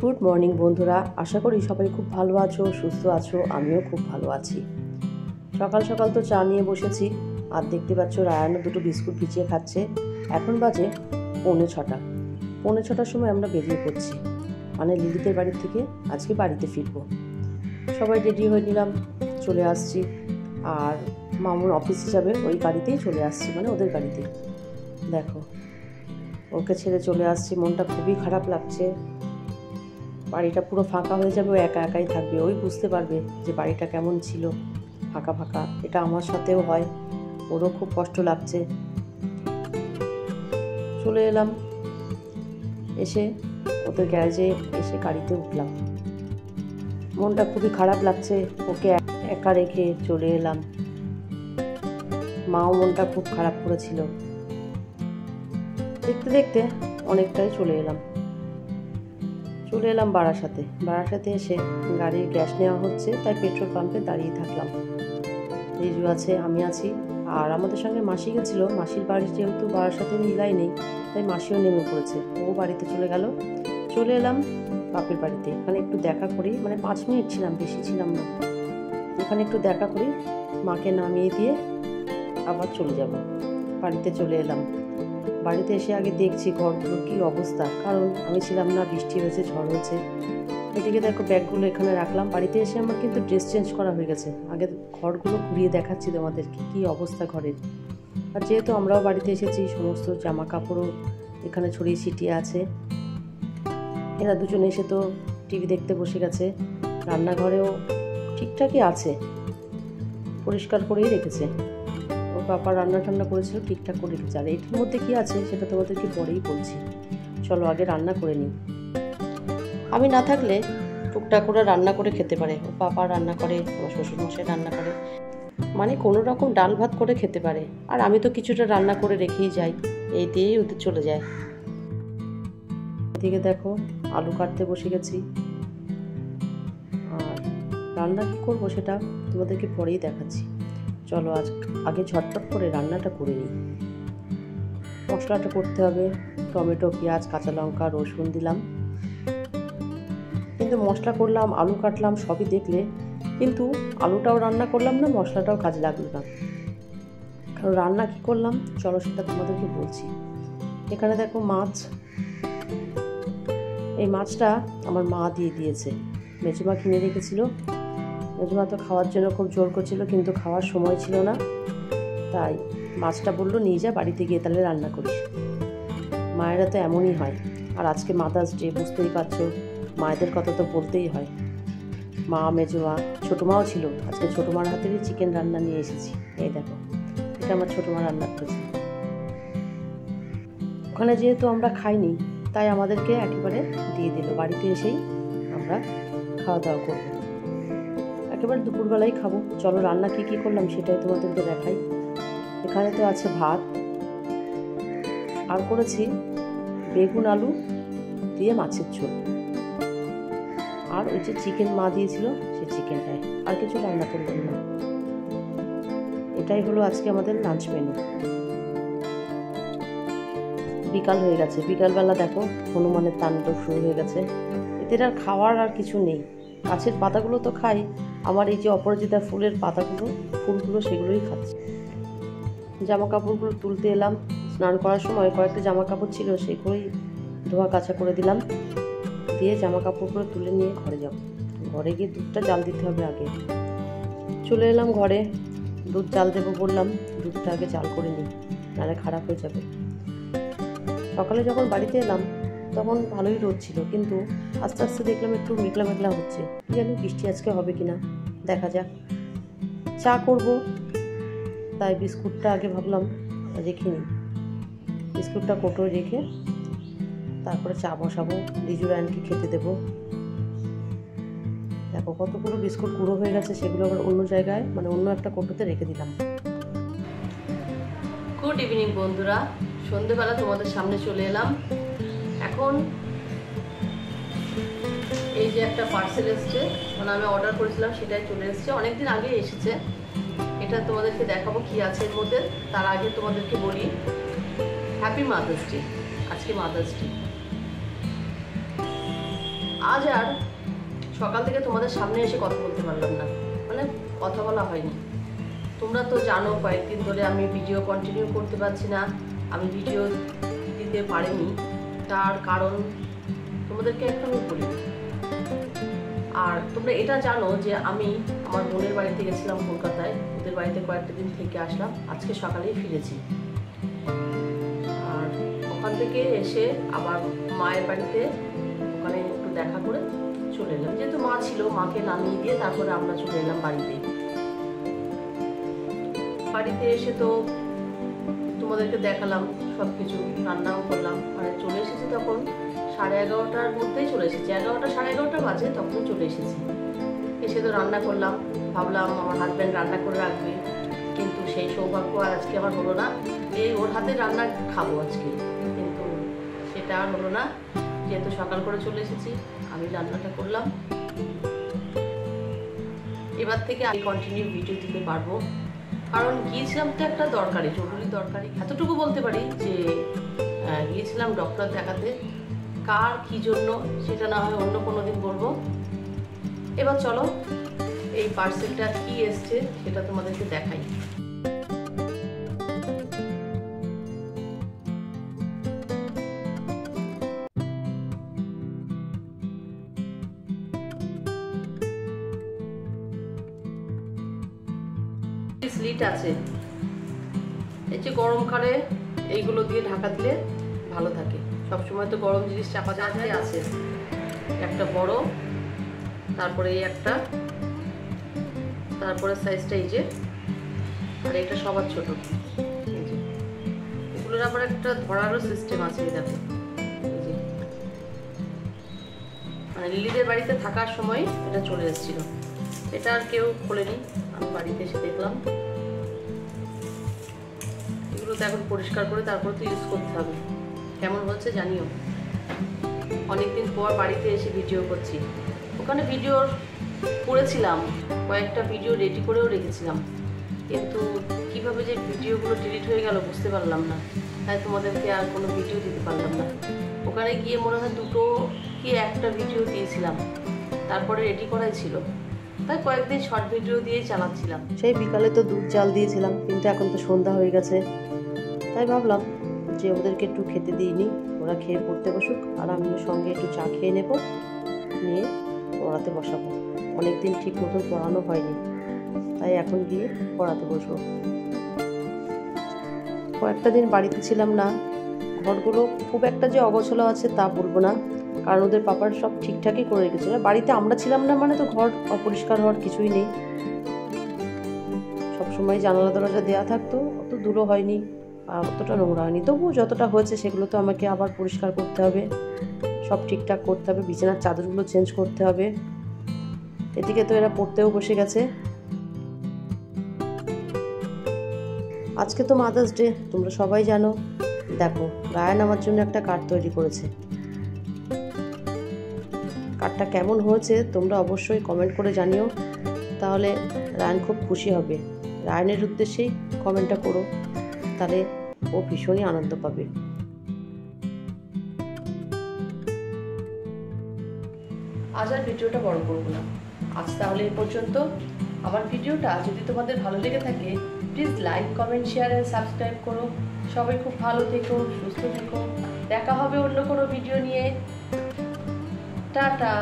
Good morning বন্ধুরা, আশা করি সবাই খুব ভালো আছো, সুস্থ আছো। আমিও খুব ভালো আছি। সকাল সকাল তো চা নিয়ে বসেছি, আর দেখতে পাচ্ছ রায়ানও দুটো বিস্কুট ভিজিয়ে খাচ্ছে। এখন বাজে 6:45। 6:45 সময় আমরা বেরিয়ে পড়ছি, মানে লিলিদের বাড়ি থেকে আজকে বাড়িতে ফিরবো। সবাই রেডি হয়ে নিলাম, চলে আসছি। আর মামুর অফিস হিসাবে ওই গাড়িতেই চলে আসছি, মানে ওদের গাড়িতে। দেখো, ওকে ছেড়ে চলে আসছি, মনটা খুবই খারাপ লাগছে। বাড়িটা পুরো ফাঁকা হয়ে যাবে, ও একা একাই থাকবে। ওই বুঝতে পারবে যে বাড়িটা কেমন ছিল, ফাঁকা ফাঁকা। এটা আমার সাথেও হয়, ওরও খুব কষ্ট লাগছে। চলে এলাম, এসে ওদের গ্যারেজে এসে গাড়িতে উঠলাম। মনটা খুবই খারাপ লাগছে, ওকে একা রেখে চলে এলাম। মাও মনটা খুব খারাপ করেছিল। দেখতে দেখতে অনেকটাই চলে এলাম বারাসাতে এসে গাড়ির গ্যাস নেওয়া হচ্ছে, তাই পেট্রোল পাম্পে দাঁড়িয়ে থাকলাম। রিজু আছে, আমি আছি, আর আমাদের সঙ্গে মাসি গেছিলো। মাসির বাড়ি যেহেতু বারাসাতে মিলাই নেই, তাই মাসিও নেমে পড়েছে, ও বাড়িতে চলে গেল। চলে এলাম বাপের বাড়িতে। এখানে একটু দেখা করি, মানে 5 মিনিট ছিলাম, বেশি ছিলাম না। এখানে একটু দেখা করি, মাকে নামিয়ে দিয়ে আবার চলে যাব। বাড়িতে চলে এলাম। বাড়িতে এসে আগে দেখছি ঘরগুলোর কী অবস্থা, কারণ আমি ছিলাম না, বৃষ্টি হয়েছে, ঝড় হয়েছে। এদিকে দেখো ব্যাগগুলো এখানে রাখলাম। বাড়িতে এসে আমার কিন্তু ড্রেস চেঞ্জ করা হয়ে গেছে। আগে ঘরগুলো ঘুরিয়ে দেখাচ্ছি তোমাদেরকে কী অবস্থা ঘরের। আর যেহেতু আমরাও বাড়িতে এসেছি, সমস্ত জামা কাপড়ও এখানে ছড়িয়ে ছিটিয়ে আছে। এরা দুজনে এসে তো টিভি দেখতে বসে গেছে। রান্নাঘরেও ঠিকঠাকই আছে, পরিষ্কার করেই রেখেছে। ওর বাবা রান্না টান্না করেছিল, ঠিকঠাক করে রেখেছে। আর এটার মধ্যে কী আছে সেটা তোমাদেরকে পরেই বলছি। চলো আগে রান্না করে নিই। আমি না থাকলে টুকটাক করে রান্না করে খেতে পারে। ওর বাবা রান্না করে, আমার শ্বশুরমশাই রান্না করে, মানে কোনো রকম ডাল ভাত করে খেতে পারে। আর আমি তো কিছুটা রান্না করে রেখেই যাই, এই দিয়েই ওদের চলে যায়। এদিকে দেখো আলু কাটতে বসে গেছি। আর রান্না কী করবো সেটা তোমাদেরকে পরেই দেখাচ্ছি। চলো আগে ঝটপট করে রান্নাটা করে নিই। মশলাটা করতে হবে, টমেটো, পেঁয়াজ, কাঁচা লঙ্কা, রসুন দিলাম। কিন্তু মশলা করলাম, আলু কাটলাম, সবই দেখলে, কিন্তু আলুটাও রান্না করলাম না, মশলাটাও কাজে লাগলো না। কারণ রান্না কী করলাম চলো সেটা তোমাদেরকে বলছি। এখানে দেখো মাছ, এই মাছটা আমার মা দিয়ে দিয়েছে। মেজমা কিনে রেখেছিল। মেজমা তো খাওয়ার জন্য খুব জোর করছিল, কিন্তু খাওয়ার সময় ছিল না, তাই মাছটা বললো নিয়ে যা, বাড়িতে গিয়ে তাহলে রান্না করিস। মায়েরা তো এমনই হয়। আর আজকে মাদার্স ডে, বুঝতেই পারছো, মায়েদের কথা তো বলতেই হয়। মা, মেজমা, ছোটো মাও ছিল। আজকে ছোটো মার হাতেরই চিকেন রান্না নিয়ে এসেছি। এই দেখো, এটা আমার ছোটো মা রান্না করেছে। ওখানে যেহেতু আমরা খাইনি, তাই আমাদেরকে একেবারে দিয়ে দিল। বাড়িতে এসেই আমরা খাওয়া দাওয়া করবো, একেবারে দুপুরবেলায় খাবো। চলো রান্না কী কী করলাম সেটাই তোমাদেরকে দেখাই। এখানে তো আছে ভাত, আর করেছি বেগুন আলু দিয়ে মাছের ঝোল, আর ওই যে চিকেন মা দিয়েছিল সে চিকেনটাই। আর কিছু রান্না করলাম না। এটাই হলো আজকে আমাদের লাঞ্চ মেনু। বিকাল হয়ে গেছে, বিকালবেলা দেখো হনুমানের তাণ্ডব শুরু হয়ে গেছে। এদের আর খাওয়ার আর কিছু নেই। গাছের পাতাগুলো তো খাই, আমার এই যে অপরাজিতা ফুলের ফুলগুলো সেগুলোই খাচ্ছে। জামা কাপড়গুলো তুলতে এলাম। স্নান করার সময় কয়েকটা জামা কাপড় ছিল, সেগুলোই ধোয়া কাচা করে দিলাম। দিয়ে জামা কাপড়গুলো তুলে নিয়ে ঘরে যাব। ঘরে গিয়ে দুধটা জাল দিতে হবে আগে। চলে এলাম ঘরে, দুধ জাল দেবো বললাম, দুধটা আগে জাল করে নিই, নাহলে খারাপ হয়ে যাবে। সকালে যখন বাড়িতে এলাম তখন ভালোই রোদ ছিল, কিন্তু আস্তে আস্তে দেখলাম একটু মেঘলা মেঘলা হচ্ছে। জানি বৃষ্টি আজকে হবে কিনা, দেখা যাক। চা করব, তাই বিস্কুটটা আগে ভাবলাম রেখে নিই। বিস্কুটটা কোটোয় রেখে তারপরে চা বসাবো, রিজু রায়নকে খেতে দেবো। দেখো কতগুলো বিস্কুট গুঁড়ো হয়ে গেছে, সেগুলো আবার অন্য জায়গায়, মানে অন্য একটা কোটোতে রেখে দিলাম। গুড ইভিনিং বন্ধুরা, সন্ধ্যেবেলা তোমাদের সামনে চলে এলাম। এখন এই যে একটা পার্সেল এসছে, মানে আমি অর্ডার করেছিলাম সেটাই চলে এসছে, অনেকদিন আগে এসেছে। এটা তোমাদেরকে দেখাবো কি আছে এর মধ্যে। তার আগে তোমাদেরকে বলি হ্যাপি মাদার্স ডে। আজকে মাদার্স ডে। আজ আর সকাল থেকে তোমাদের সামনে এসে কথা বলতে পারলাম না, মানে কথা বলা হয়নি। তোমরা তো জানো কয়েকদিন ধরে আমি ভিডিও কন্টিনিউ করতে পারছি না, আমি ভিডিও দিতে পারিনি। তার কারণ তোমাদেরকে একটা আমি বলি, আর তোমরা এটা জানো যে আমি আমার বোনের বাড়িতে গেছিলাম কলকাতায়, ওদের বাড়িতে কয়েকটা দিন থেকে আসলাম, আজকে সকালেই ফিরেছি। আর ওখান থেকে এসে আবার মায়ের বাড়িতে ওখানে একটু দেখা করে চলে এলাম, যেহেতু মা ছিল, মাকে নামিয়ে দিয়ে তারপরে আমরা চলে এলাম বাড়িতে। বাড়িতে এসে তো তোমাদেরকে দেখালাম সব কিছু, রান্নাও করলাম, মানে চলে এসেছি তখন 11:30টার মধ্যেই চলে এসেছি, 11টা 11:30 বাজে তখন চলে এসেছি। এসে তো রান্না করলাম, ভাবলাম আমার হাজব্যান্ড রান্না করে রাখবে, কিন্তু সেই সৌভাগ্য আর আজকে আমার হলো না। এই ওর হাতে রান্না খাবো আজকে, কিন্তু সেটা আর হলো না, যেহেতু সকাল করে চলে এসেছি আমি রান্নাটা করলাম। এবার থেকে আমি কন্টিনিউ ভিডিও দিতে পারবো, কারণ গিয়েছিলাম তো একটা দরকারি, জরুরি দরকারি। এতটুকু বলতে পারি যে গিয়েছিলাম ডক্টর দেখাতে, কার কি জন্য সেটা না হয় অন্য কোনো দিন বলবো। এবার চলো এই পার্সেলটা কি এসছে সেটা তোমাদেরকে দেখাই। স্লিট আছে, এই যে গরমকালে এইগুলো দিয়ে ঢাকা দিলে ভালো থাকে, সবসময় তো গরম জিনিস চাপা যায়। আছে একটা বড়, তারপরে এই একটা, তারপরে সাইজটা এই যে, আর এটা সবার ছোট। এগুলোর আবার একটা ধরারও সিস্টেম আছে, দেখো এই যে, মানে লিলিদের বাড়িতে থাকার সময় এটা চলে এসেছিল। এটা আর কেউ খোলেনি, আমি বাড়িতে এসে দেখলাম। এগুলো তো এখন পরিষ্কার করে তারপর তো ইউজ করতে হবে। কেমন হচ্ছে জানিও। অনেকদিন পর বাড়িতে এসে ভিডিও করছি, ওখানে ভিডিও করেছিলাম, কয়েকটা ভিডিও রেডি করেও রেখেছিলাম, কিন্তু কিভাবে যে ভিডিওগুলো ডিলিট হয়ে গেল বুঝতে পারলাম না, তাই তোমাদেরকে আর কোনো ভিডিও দিতে পারলাম না। ওখানে গিয়ে মনে হয় 2টো কি একটা ভিডিও দিয়েছিলাম, তারপরে রেডি করাই ছিল, তাই কয়েকদিন শর্ট ভিডিও দিয়েই চালাচ্ছিলাম। সেই বিকালে তো দুধ জাল দিয়েছিলাম, কিন্তু এখন তো সন্ধ্যা হয়ে গেছে, তাই ভাবলাম যে ওদেরকে একটু খেতে দিইনি, ওরা খেয়ে পড়তে বসুক, আর আমিও সঙ্গে একটু চা খেয়ে নেব, নিয়ে পড়াতে বসাবো। অনেকদিন ঠিক মতন পড়ানো হয়নি, তাই এখন গিয়ে পড়াতে বসবো। কয়েকটা দিন বাড়িতে ছিলাম না, ঘরগুলো খুব একটা যে অগোছালো আছে তা বলবো না, কারণ ওদের পাপার সব ঠিকঠাকই করে রেখেছিল। বাড়িতে আমরা ছিলাম না মানে তো ঘর অপরিষ্কার হওয়ার কিছুই নেই, সবসময় জানালা দরজা দেওয়া থাকতো, অত দূরও হয়নি, অতটা নোংরা হয়নি, তবুও যতটা হয়েছে সেগুলো তো আমাকে আবার পরিষ্কার করতে হবে, সব ঠিকঠাক করতে হবে, বিছানার চাদরগুলো চেঞ্জ করতে হবে। এদিকে তো এরা পড়তেও বসে গেছে। আজকে তো মাদার্স ডে, তোমরা সবাই জানো। দেখো রায়ান আমার জন্য একটা কার্ড তৈরি করেছে, কার্ডটা কেমন হয়েছে তোমরা অবশ্যই কমেন্ট করে জানিও, তাহলে রায়ান খুব খুশি হবে। রায়ানের উদ্দেশ্যেই কমেন্টটা করো, তাহলে ও ভীষণই আনন্দ পাবে। আজ আর ভিডিওটা বড় করবো না, আজ তাহলে এই পর্যন্ত। আমার ভিডিওটা যদি তোমাদের ভালো লেগে থাকে প্লিজ লাইক, কমেন্ট, শেয়ার আর সাবস্ক্রাইব করো। সবাই খুব ভালো থেকো, সুস্থ থেকো, দেখা হবে অন্য কোনো ভিডিও নিয়ে। টাটা।